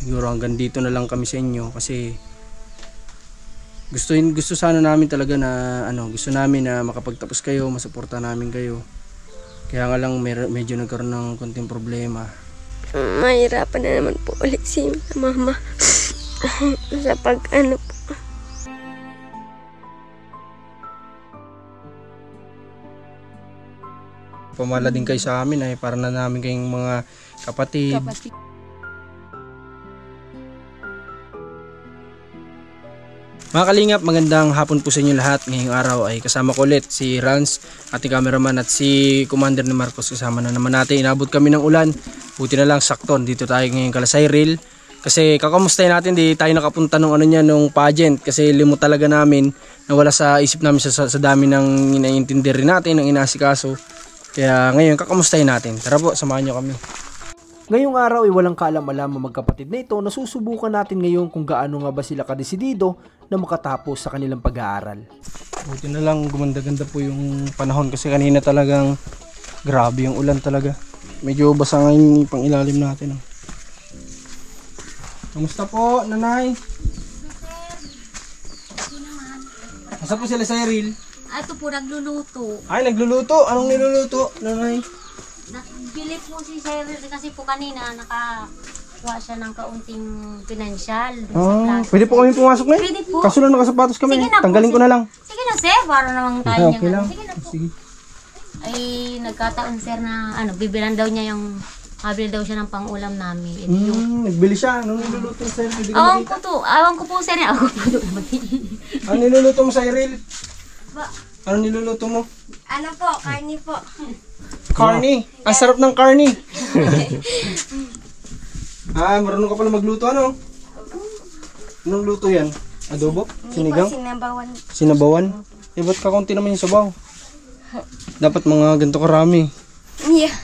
Siguro hanggang dito na lang kami sa inyo kasi gusto sana namin talaga na gusto namin na makapagtapos kayo, masuporta namin kayo. Kaya nga lang medyo nagkaroon ng konting problema. Mahirapan na naman po ulit si mama sa po. Pamala din kayo sa amin ay para na namin kayong mga kapatid. Mga kalingap, magandang hapon po sa inyo lahat. Ngayong araw ay kasama ko ulit si Rans, ating cameraman, at si Commander ni Marcos. Kasama na naman natin. Inabot kami ng ulan. Buti na lang sakton. Dito tayo ngayon Kalasayril. Kasi kakamustahin natin, di tayo nakapunta nung nung pageant. Kasi limot talaga namin. Nawala sa isip namin sa dami ng inaiintindi rin natin, ng inasikaso. Kaya ngayon kakamustahin natin. Tara po, samahan nyo kami. Ngayong araw ay walang kaalam-alam ang magkapatid na ito na susubukan natin ngayon kung gaano nga ba sila kadesidido na makatapos sa kanilang pag-aaral. Buti na lang gumanda-ganda po yung panahon kasi kanina talagang grabe yung ulan talaga. Medyo basa ngayon yung pang ilalim natin. Kamusta po, nanay? Asa po sila sa Iril? Ito po, nagluluto. Ay, nagluluto? Anong niluluto, nanay? Nagbili po si Sir kasi po kanina nakakuha siya ng kaunting pinansyal. Pwede po kami pumasok na? Pwede po. Kaso lang nakasapatos kami. Sige na po, Tanggalin ko na lang. Sige na sir, para namang tayo Okay lang. Sige na po. Sige. Ay, nagkataon sir na bibilan daw niya yung habili daw siya ng pang-ulam namin. Nagbili siya. Anong niluluto sir? Awan ko po sir. Ako po to. Ano niluluto mo sa Iril? Ba? Ano niluluto mo? Ano po, karni po. Carne. Ang sarap ng carne. Marunong ka pala magluto, ano? Anong luto yan? Adobo? Sinigang? Sinabawan. Sinabawan? Eh, ba't kakunti naman yung sabaw? Dapat mga ganito karami. Yeah.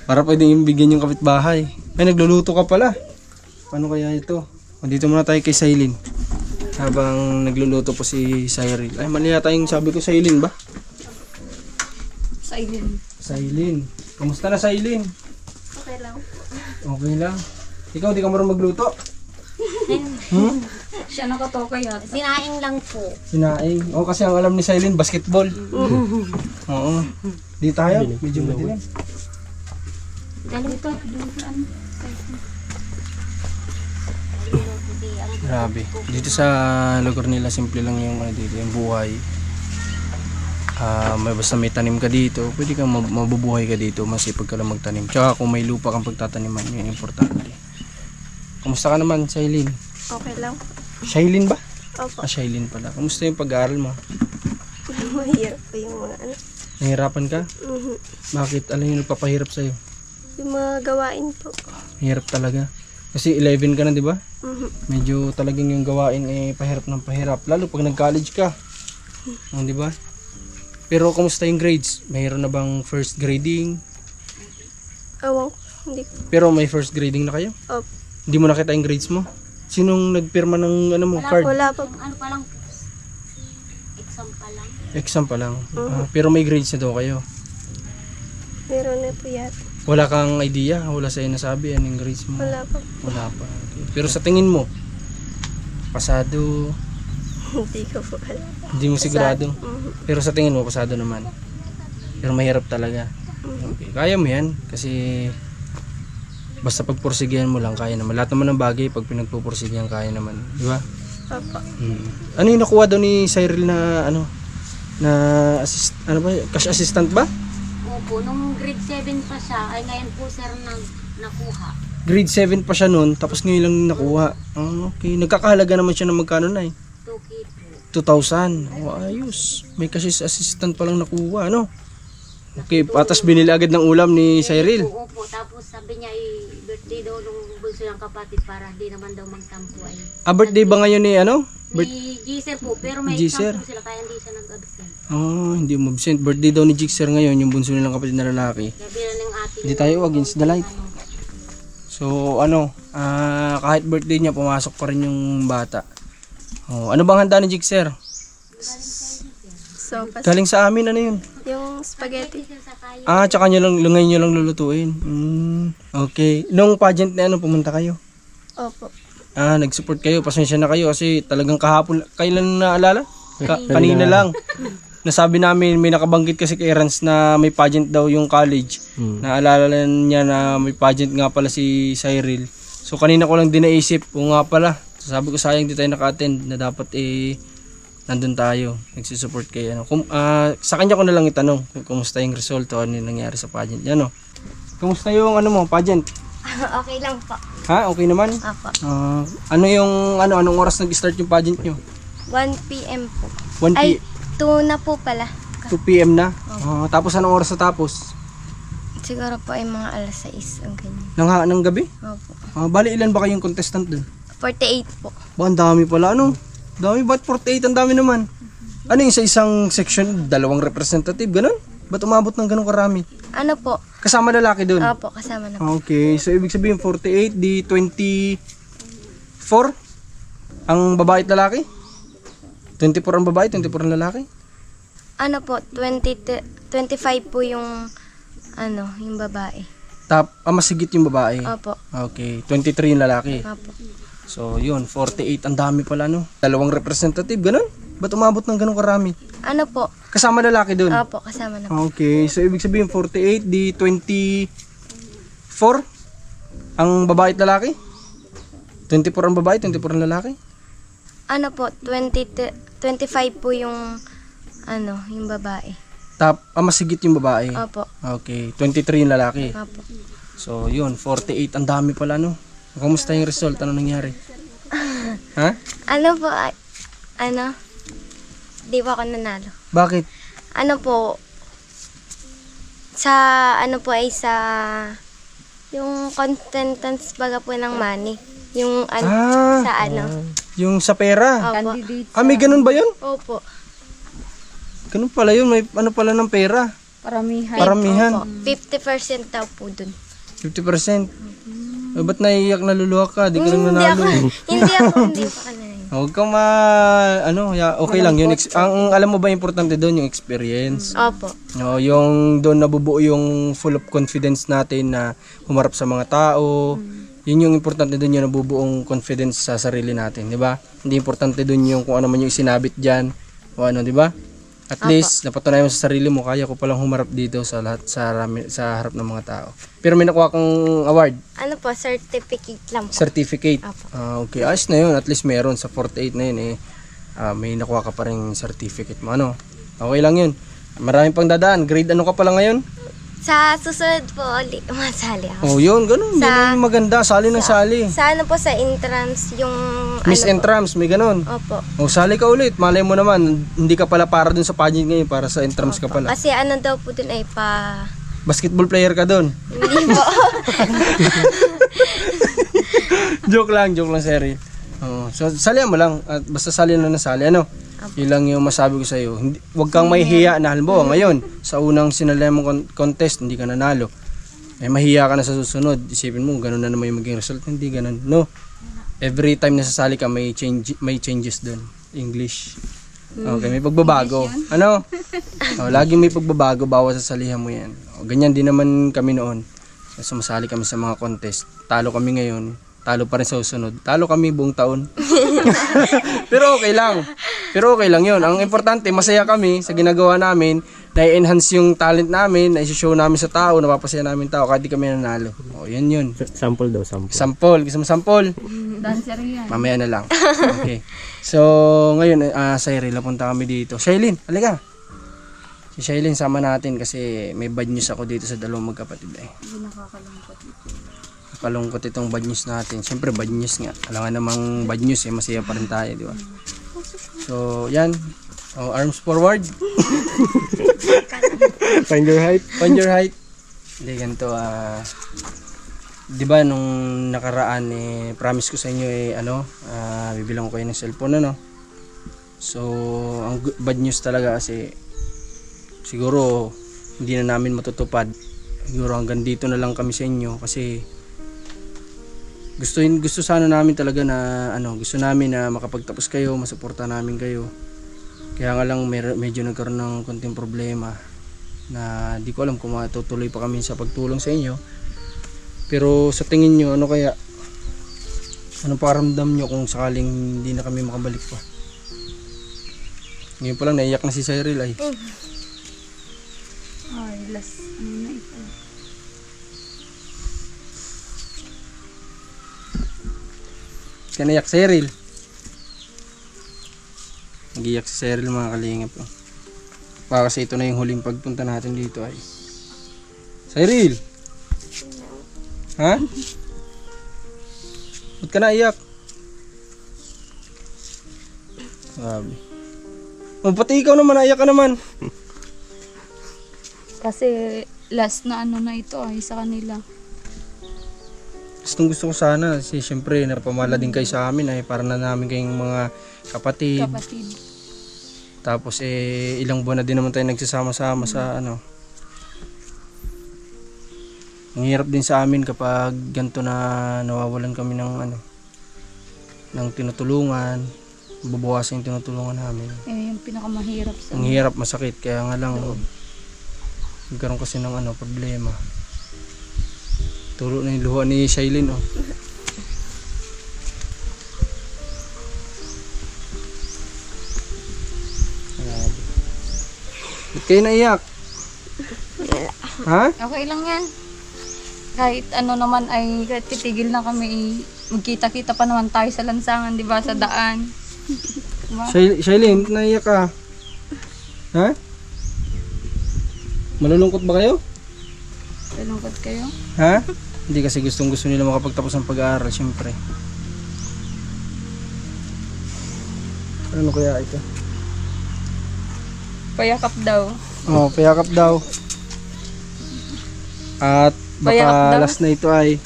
Para pwedeng bigyan yung kapitbahay. Ay, nagluluto ka pala. Paano kaya ito? O, dito muna tayo kay Sailin. Habang nagluluto po si Cyril. Ay, mali yata yung sabi ko, Sailin ba? Sailin. Kamusta na, Sailin? Okay lang. Okay lang. Ikaw, di ka marunong magluto? Siya nakatoka yata. Sinaing lang po. Sinaing. Kasi ang alam ni Sailin, basketball. Oo. Di tayo. Medyo madilim. Dito. Grabe. Dito sa lugar nila, simple lang yung dito, yung buhay. Basta may tanim ka dito, pwede kang mabubuhay ka dito, masipag ka lang magtanim. Tsaka kung may lupa kang pagtataniman, yun importante. Kamusta ka naman, Shailin? Okay lang. Shailin ba? Opo. Shailin pala. Kamusta yung pag-aaral mo? Mahirap po yung mga Nahirapan ka? Bakit? Ano yung nagpapahirap sa'yo? Yung mga gawain po. Mahirap talaga. Kasi 11 ka na, di ba? Medyo talagang yung gawain pahirap ng pahirap. Lalo pag nag-college ka. Di ba? Pero kumusta yung grades? Mayroon na bang first grading? Awang, hindi. Pero may first grading na kayo? Opo. Hindi mo nakita yung grades mo? Sinong nagpirma ng card? Wala pa. Ano pa lang? Exam pa lang. Exam pa lang. Pero may grades na daw kayo. Meron na po yata. Wala kang idea? Wala sa'yo nasabi anong grades mo? Wala pa. Wala pa. Okay. Pero sa tingin mo, pasado? Hindi ko po alam. Hindi mo sigurado? Pero sa tingin mo, pasado naman. Pero mahirap talaga. Okay. Kaya mo yan. Kasi basta pagpursigihan mo lang, kaya naman. Lahat naman ng bagay, pag pinagpupursigihan, kaya naman. Di ba? Opo. Ano yung nakuha daw ni Cyril na cash assistant ba? Opo, nung grade 7 pa siya, ay ngayon po sir nakuha. Grade 7 pa siya noon, tapos ngayon lang nakuha. Okay. Nagkakahalaga naman siya ng magkano na 2,000. Ayos. May cash assistant pa lang nakuha, ano? Okay, patas binili agad ng ulam ni Cyril. Opo, tapos sabi niya birthday daw nung bunso ng kapatid para di naman daw magtampo ay. Birthday ba ngayon ni Ni Giser po, pero may Giser. exam po sila kaya hindi siya nag-absent. Hindi mo absent. Birthday daw ni Jixer ngayon, yung bunso nilang kapatid na lalaki. Sabi na ng ate. Hindi tayo against the light. So kahit birthday niya, pumasok pa rin yung bata. Ano bang handa ni Jixer? Sopas. Galing sa amin, ano yun? Yung spaghetti. Tsaka ngayon nyo lang lulutuin. Okay. Nung pageant na ano, pumunta kayo? Opo. Nag-support kayo. Pasensya na kayo kasi talagang kahapon, kailan naalala? Kanina lang. Nasabi namin, may nakabanggit kasi kay Rans na may pageant daw yung college. Naalala niya na may pageant nga pala si Cyril. So kanina ko lang din naisip, nga pala. Sabi ko sayang di tayo naka-attend na dapat nandun tayo. Nagsisupport kayo. Sa kanya ko na lang itanong kung kumusta yung result o ano yung nangyari sa pageant. Yan o. Kumusta yung pageant? Okay lang po. Okay naman? Apo. Anong oras nag-start yung pageant nyo? 1 p.m. po. 1 Ay, 2 na po pala. 2 p.m. na? Tapos anong oras na tapos? Siguro po ay mga alas 6 ang ganyan. Ng gabi? Opo. Bali ilan ba kayong contestant dun? 48 po. Ba, ang dami pala. Dami, ba't 48? Ang dami naman. Ano yung sa isang section, 2 representative, ganun? Ba't umabot ng ganun karami? Ano po? Kasama lalaki dun? Opo, kasama na po. Okay, so ibig sabihin 48, di 24 ang babae at lalaki? 24 ang babae, 24 ang lalaki? Ano po, 25 po yung yung babae. Mas higit yung babae? Opo. Okay, 23 yung lalaki. Opo. So yun, 48, ang dami pala 2 representative, ganun? Ba't umabot ng ganun karami? Ano po? Kasama lalaki dun? Opo, kasama na po. Okay, so ibig sabihin 48, di 24 ang babae at lalaki? 24 ang babae, 24 ang lalaki? Ano po, 25 po yung yung babae. Mas higit yung babae? Opo. Okay, 23 yung lalaki. Opo. So yun, 48, ang dami pala Kamusta yung result? Ano nangyari? Ha? Ano po, di ba ako nanalo? Bakit? Ano po, yung contentants baga po ng money. Yung yung sa pera? Opo. May ganun ba yun? Opo. Ganun pala yun, may pala ng pera. Paramihan. Opo. 50% daw po dun. 50%. Ba't naiiyak na luluha ka? Di ka lang nanalo. Hindi pa kanina. Huwag kang okay lang yun. Ang alam mo ba importante doon yung experience? Opo. Yung doon nabubuo yung full of confidence natin na humarap sa mga tao. Yun yung importante doon, yung nabubuong confidence sa sarili natin, di ba? Hindi importante doon yung kung ano man yung isinabit diyan o di ba? At least napatunayan mo sa sarili mo, kaya ko palang humarap dito sa harap ng mga tao. Pero may nakuha kang award. Ano po, certificate lang po. Certificate. Apo. Okay, ayos na yun. At least meron sa 48 na yun may nakuha ka pa rin certificate mo. Okay lang yun. Maraming pang dadaan. Grade ano ka pala ngayon? Sa susunod po, masali ako. Yun, ganun. Yan yung maganda. Sali ng sali. Sa po, sa entrance, yung Miss Entrance, may ganun. Opo. Sali ka ulit. Malay mo naman, hindi ka pala para dun sa pageant ngayon, para sa entrance ka pala. Kasi daw po dun ay Basketball player ka dun. Hindi po. joke lang, Seri. So, salihan mo lang. At basta sali na nasali. Ilang yung masabi ko sa iyo. Huwag kang mahihiya na halimbawa ngayon sa unang sinalihan mong contest hindi ka nanalo. Mahihiya ka na sa susunod. Isipin mo ganun na naman yung maging result. Hindi ganun. No. Every time na sasali ka may changes doon. English. Okay, may pagbabago. Laging may pagbabago bawat sasalihan mo 'yan. Ganyan din naman kami noon. Sumasali kami sa mga contest. Talo kami ngayon. Talo pa rin sa susunod. Talo kami buong taon. Pero okay lang. Yun. Ang importante, masaya kami sa ginagawa namin. Na-enhance yung talent namin. Na-show namin sa tao. Napapasaya namin tao. Kahit di kami nanalo. Yun. Sample daw, sample. Sample. Gusto mo sample? Dancer yan. Mamaya na lang. Okay. So, ngayon, sa Irila punta kami dito. Shailene, halika. Si Shailene sama natin kasi may bad news ako dito sa dalawang magkapatid. Kalungkot itong bad news natin. Siyempre bad news nga. Alam nga namang bad news masaya pa rin tayo, di ba? So, yan. Arms forward. Find your height. Hindi, ganito. Di ba nung nakaraan promise ko sa inyo bibilang ko kayo ng cellphone So, ang bad news talaga kasi siguro hindi na namin matutupad. Siguro hanggang dito na lang kami sa inyo kasi gusto sana namin talaga na gusto namin na makapagtapos kayo, masuporta namin kayo. Kaya nga lang medyo nagkaroon ng konting problema na di ko alam kung matutuloy pa kami sa pagtulong sa inyo. Pero sa tingin nyo, ano kaya? Anong paramdam nyo kung sakaling hindi na kami makabalik pa? Ngayon pa lang naiyak na si Cyril ay. Ay, last ano na ito. Kaya naiyak Cyril. Nag-iyak si Cyril mga kalingap. Baka kasi ito na yung huling pagpunta natin dito ay. Cyril! Ha? Ba't ka naiyak? Grabe. Oh, pati ikaw naman, naiyak ka naman. Kasi last na ano na ito ay sa kanila. Gusto ko sana kasi syempre napamala din kayo sa amin ay para na namin kayong mga kapatid. Tapos ilang buwan na din naman tayo nagsasama-sama sa ano. Ang hirap din sa amin kapag ganito na nawawalan kami ng ano ng tinutulungan, bubuwasan yung tinutulungan namin. Yung pinakamahirap sa Ang hirap, masakit, kaya nga lang nagkaroon kasi ng ano problema. Tulo na yung luha ni Shailene oh. Ba't kayo naiyak? Ha? Okay lang yan. Kahit ano naman ay kahit titigil na kami, magkita-kita pa naman tayo sa lansangan, di ba, sa daan. Diba? Shailene, naiyak ka? Ha? Malulungkot ba kayo? Malungkot kayo? Ha? Hindi kasi gusto nila makapagtapos ng pag-aaral, syempre. Ano kaya ito? Payakap daw. Oh, payakap daw. At Payakap baka daw? last na ito ay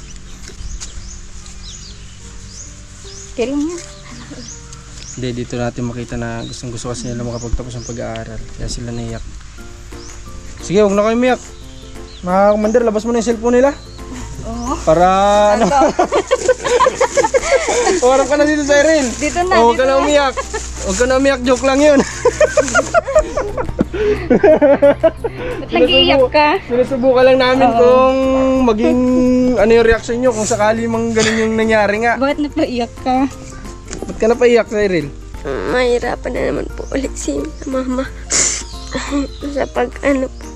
Kiring niya. hindi, dito natin makita na gusto kasi nila makapagtapos ng pag-aaral. Kaya sila naiyak. Sige, huwag na kayo umiyak. Mga commander, labas mo na yung cellphone nila. Oo. Para ano? Orap ka na dito, Cyril. Dito na, Huwag ka na umiyak. Huwag ka na umiyak, joke lang yun. Ba't nag-iiyak ka? Sinusubukan lang namin kung maging ano yung reaction nyo kung sakali mang ganun yung nangyari nga. Bakit napaiyak ka? Ba't ka na paiyak, Cyril? Mahirapan na naman po ulit si mama. Sa pag-ano po.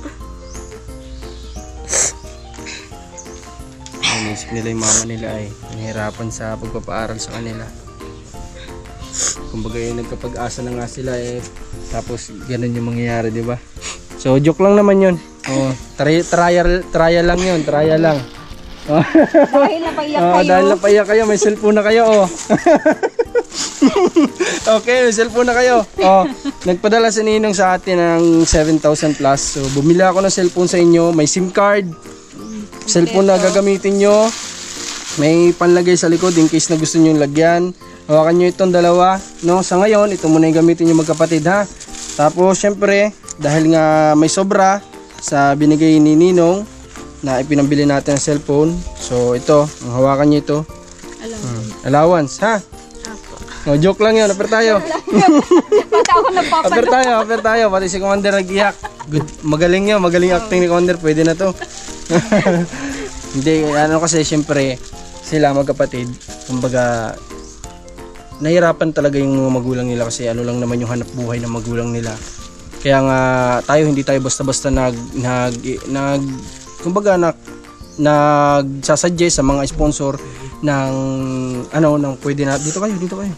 Naisip nila yung mama nila ay nahirapan sa pagpapaaral sa kanila. Kumbaga yung nagkapag-asa na nga sila tapos ganun yung mangyayari, di ba? So joke lang naman yun. Oh, trial lang yun, trial lang. Oh. Dahil napaiyak kayo. Dahil napaiyak kayo, may cellphone na kayo, oh. Okay, may cellphone na kayo. Oh, nagpadala si Ninong sa atin ng 7,000 plus. So bumili ako ng cellphone sa inyo, may SIM card. Cellphone na gagamitin nyo. May panlagay sa likod in case na gusto nyo lagyan. Hawakan nyo itong dalawa, no? Sa ngayon, ito muna yung gamitin nyo magkapatid, ha? Tapos, syempre, dahil nga may sobra sa binigay ni Ninong na ipinambili natin ng cellphone. So, ito, ang hawakan nyo ito. Allowance, ha? No, joke lang yun, apir tayo. Pati ako nagpapalala. Apir tayo, pati si Commander nag-iyak. Good, magaling yun, magaling acting ni Commander, pwede na to. Hindi, ano kasi, syempre, sila magkapatid, kumbaga, nahirapan talaga yung mga magulang nila kasi ano lang naman yung hanap buhay ng magulang nila. Kaya nga tayo hindi tayo basta-basta nagsasuggest sa mga sponsor ng pwede na dito kayo.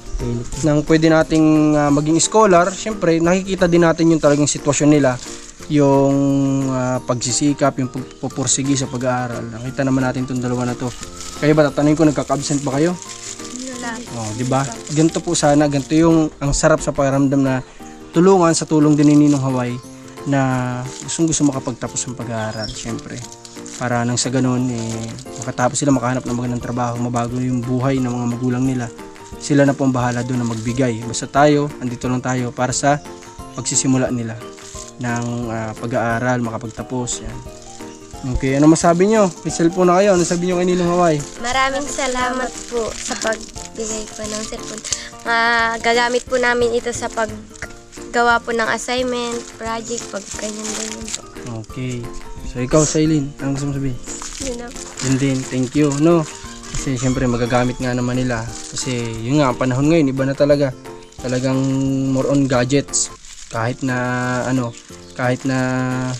Nang pwede nating maging scholar, syempre nakikita din natin yung talagang sitwasyon nila, yung pagsisikap, yung pagpupursigi sa pag-aaral. Nakita naman natin tong dalawa na to. Kaya ba tatanungin ko, nagkaka-absent ba kayo? Oh, di ba? Ganito po sana, ganito yung ang sarap sa pakiramdam na tulungan sa tulong din ni Ninong Haway na gusto makapagtapos ng pag-aaral, syempre. Para nang sa ganun makatapos sila, makahanap ng magandang trabaho, mabago yung buhay ng mga magulang nila. Sila na po ang bahala doon na magbigay. Basta tayo, andito lang tayo para sa pagsisimula nila ng pag-aaral, makapagtapos. Yan. Okay, ano masabi nyo? May cellphone na kayo. Ano sabi nyo kay Ninong Haway? Maraming salamat po sa pagbigay po ng cellphone. Gagamit po namin ito sa paggawa po ng assignment, project, pag ganyan po. Okay. So ikaw, Shailene, anong gusto mo sabihin? Yun na. Yun din, thank you, no? Kasi syempre magagamit nga naman nila. Kasi yun nga, ang panahon ngayon, iba na talaga. Talagang more on gadgets. Kahit na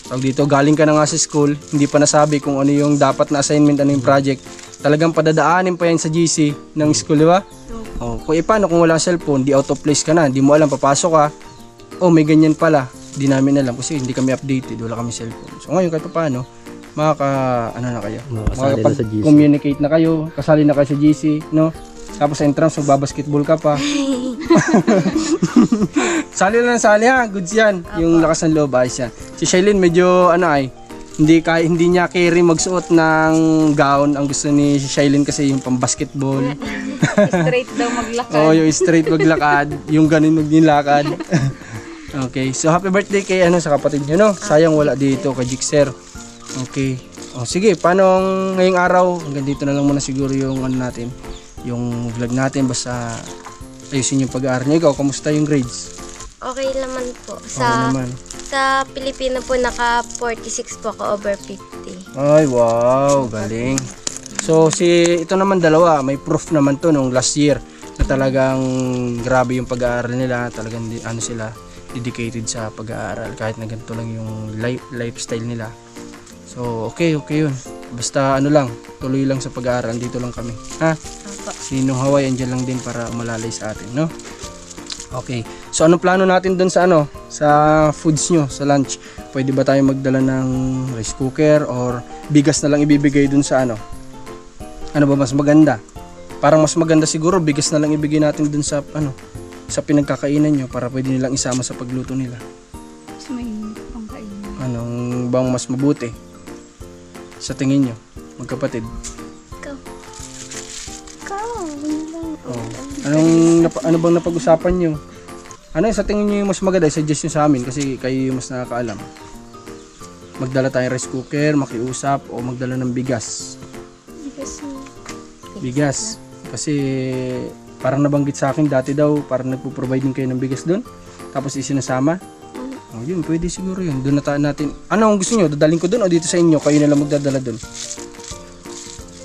tawag dito, galing ka na nga sa school, hindi pa nasabi kung ano yung dapat na assignment, ano yung project. Talagang padadaanin pa yan sa GC ng school, di ba? Oh, kung paano kung walang cellphone, di out of place ka na, di mo alam, papasok ka, oh may ganyan pala, di namin alam kasi hindi kami updated, wala kami cellphone. So ngayon kahit paano, makakapag-communicate na kayo, kasali na kayo sa GC, no? Tapos sa entrance, magbabasketball ka pa. Sali ha, goods yan. Yung lakas ng loob, ayos yan. Si Shailene medyo hindi niya carry magsuot ng gown. Ang gusto ni Shailene kasi yung pang-basketball. Straight daw maglakad. Oo, yung straight maglakad, yung ganun maglakad. Okay, so happy birthday kay sa kapatid niyo, no? Sayang wala dito kay Jixer. Okay. Oh, sige, paano ngayong araw? Hanggang dito na lang muna siguro yung natin, yung vlog natin, basta ayusin yung pag-aaral niyo. Ikaw, kamusta yung grades? Okay naman po. Okay naman. Sa Pilipino po, naka 46 po ako over 50. Ay, wow, galing. So, ito naman dalawa, may proof naman to nung last year na talagang grabe yung pag-aaral nila, talagang sila dedicated sa pag-aaral kahit na ganito lang yung lifestyle nila. So, okay yun. Basta lang, tuloy lang sa pag-aaral, dito lang kami. Ha? Sinong Hawaii, andyan lang din para umalalay sa atin, no? Okay. So, anong plano natin dun sa sa foods nyo, sa lunch? Pwede ba tayo magdala ng rice cooker or bigas na lang ibibigay dun sa Ano ba mas maganda? Parang mas maganda siguro bigas na lang ibigay natin dun sa sa pinagkakainan nyo para pwede nilang isama sa pagluto nila. Mas may pangkainan. Anong bang mas mabuti sa tingin nyo, magkapatid? Ano bang napag-usapan nyo? Ano sa tingin nyo yung mas maganda? Suggest nyo sa amin kasi kayo yung mas nakakaalam. Magdala tayong rice cooker, makiusap, o magdala ng bigas? Bigas. Kasi parang nabanggit sa akin dati daw, parang nagpo-provide din kayo ng bigas doon. Tapos isinasama. Oh, yun, pwede siguro yun. Doon natin. Ano ang gusto nyo? Dadaling ko doon o dito sa inyo? Kayo na lang magdadala doon.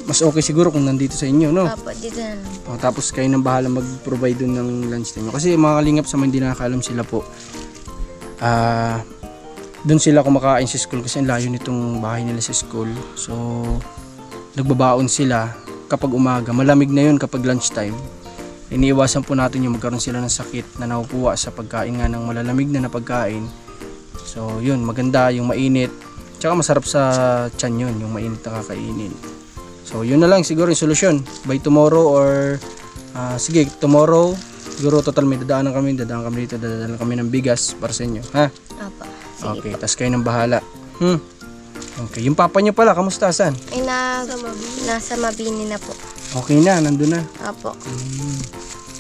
Mas okay siguro kung nandito sa inyo, no? Apo, dito na lang. O, tapos kayo nang bahala mag-provide dun ng lunch time. Kasi mga kalingap sa mga hindi nakakalam sila po, dun sila kumakain sa school kasi ang layo nitong bahay nila sa school. So, nagbabaon sila kapag umaga. Malamig na yun kapag lunch time. Iniiwasan po natin yung magkaroon sila ng sakit na naupuwa sa pagkain nga ng malalamig na pagkain. So, yun, maganda yung mainit. Tsaka masarap sa tiyan yun, yung mainit na kakainin. So, yun na lang siguro yung solusyon. By tomorrow or sige, tomorrow siguro total may dadaan kami dito, dadaan kami ng bigas para sa inyo, ha? Apo. Sige Okay, po. tas kayo nang bahala. Okay, yung papa niyo pala, kamusta, saan? Ay, nasa Mabini na po. Okay na, nandun na. Apo.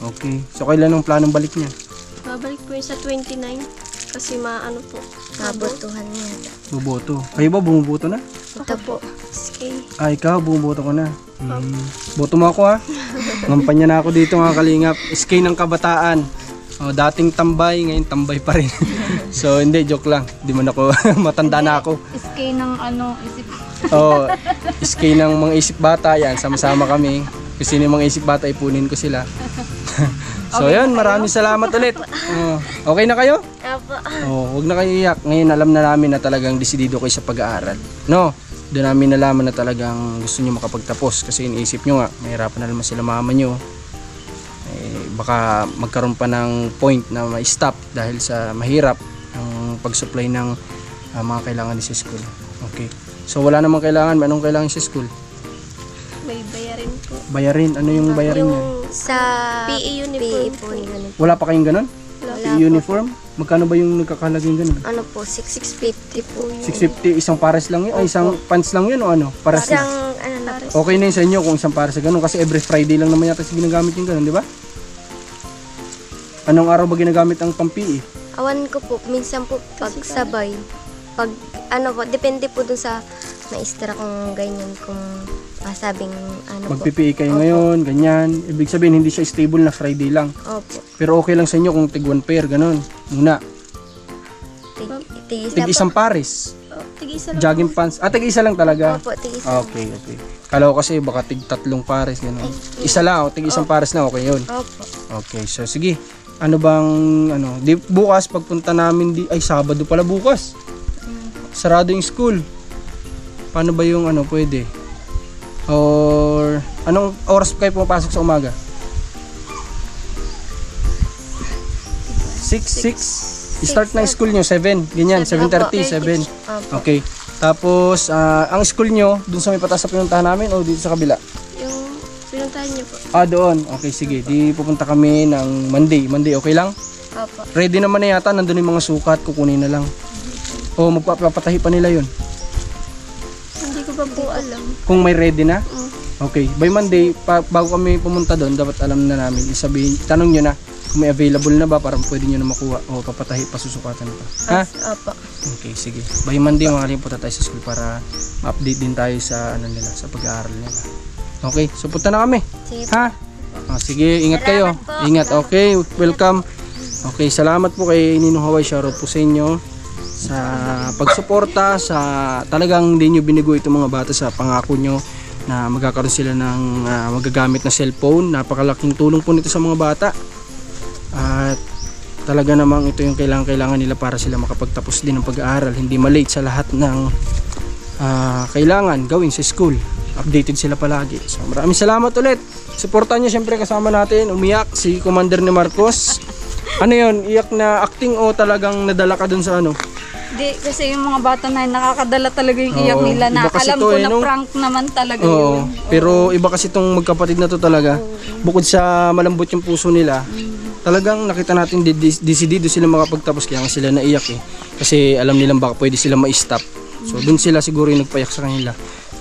Okay, so kailan ang planong balik niya? Babalik po yun sa 29 kasi po. Mabutuhan niya. Buboto. Kayo ba bumuboto na? Ito po. Okay. Ikaw, bumuboto ka na. Boto mo ako, ha? Ngampanya na ako dito, mga kalingap. SK ng kabataan. Dating tambay, ngayon tambay pa rin. So, hindi, joke lang. Di man ako, matanda na ako. SK ng isip. SK ng mga isip bata, yan. Sama-sama kami. Kasi yung mga isip bata, ipunin ko sila. So, Okay, yan. Maraming salamat ulit. Okay na kayo? Apo. Huwag na kayo iyak. Ngayon alam na namin na talagang desidido kayo sa pag-aaral. No? Doon namin nalaman na talagang gusto nyo makapagtapos. Kasi iniisip nyo nga, mahirapan na naman sila mama nyo. Baka magkaroon pa ng point na ma-stop dahil sa mahirap ang pag-supply ng mga kailangan sa school. Okay. So wala namang kailangan. Anong kailangan sa school? May bayarin po. Bayarin. Ano yung bayarin niya? Sa PE uniform PE po. Ganun. Wala pa kayong ganun? Wala Uniform? Magkano ba yung nagkakalaging ganun? Ano po, 650 po yun. 650, isang pares lang yun? Ay, isang pants lang yun o ano? Pares lang? Isang, na po. Okay na yun sa inyo kung isang pares sa ganun kasi every Friday lang naman yata ginagamit yung ganun, di ba? Anong araw ba ginagamit ang pang-PE? Awan ko po, minsan po pagsabay. Pag, po, depende po dun sa maestra kung ganyan, kung masabing po. Magpipi kayo ngayon, ganyan. Ibig sabihin, hindi siya stable na Friday lang. Opo. Pero okay lang sa inyo kung tig one pair, ganun. Muna. Tig-isang pares. Oh, tig-isa lang. Jogging pants. Tig-isa lang talaga. Opo, tig-isa. Okay. Kala ko kasi baka tig-3 pares gano'n. Isa lang, tig-isang pares na okay yun. Opo. Okay, so sige. Ano bang bukas pagpunta namin ay Sabado pala bukas. Sarado yung school. Paano ba yung pwede? Or anong oras kayo pumapasok sa umaga? 6. Start ng school nyo 7, ganyan, 7:30, 7. Okay. Tapos ang school nyo dun sa may patas sa pinuntahan namin o dito sa kabila? Yung pinuntahan niyo po. Doon. Okay, sige. Di pupunta kami ng Monday. Monday, okay lang? Opo. Ready naman na yata, nandun yung mga sukat, kukunin na lang. O magpapatahi pa nila yun. Hindi ko pa po alam. Kung may ready na? Okay. By Monday, bago kami pumunta doon, dapat alam na namin. Isabihin, tanong nyo na kung may available na ba para pwede nyo na makuha o papatahi, pasusukatan pa. Ha? Opo. Okay, sige. By Monday, mga punta tayo sa school para ma-update din tayo sa nila, sa pag-aaral nila. Okay, so punta na kami. Sige po. Ha? Sige, ingat kayo. po. Ingat, okay. Welcome. Okay, salamat po kay Ninong Hawaii. Shoutout po sa inyo sa pagsuporta, sa talagang hindi nyo binigo itong mga bata sa pangako nyo na magkakaroon sila ng magagamit na cellphone. Napakalaking tulong po nito sa mga bata. At talaga namang ito yung kailangan nila para sila makapagtapos din ng pag-aaral. Hindi malate sa lahat ng kailangan gawin sa school. Updated sila palagi. So maraming salamat ulit. Suportahan nyo siyempre, kasama natin umiyak si Commander ni Marcos. Ano yun? Iyak na acting o talagang nadala ka dun sa Di, kasi yung mga bata na yun, nakakadala talaga yung iyak Oo, nila na iba kasi alam to ko eh, na no? prank naman talaga Oo, yun. pero iba kasi itong magkapatid na to talaga. Bukod sa malambot yung puso nila, talagang nakita natin decidido sila makapagtapos, kaya nga sila naiyak eh. Kasi alam nilang baka pwede sila ma-stop. So dun sila siguro yung nagpayak sa kanila.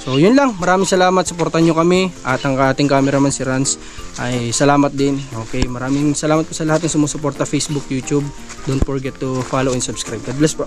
So yun lang, maraming salamat, supportan nyo kami. At ang ating cameraman si Rans ay salamat din. Okay, maraming salamat po sa lahat ng sumusuporta Facebook, YouTube. Don't forget to follow and subscribe. God bless po.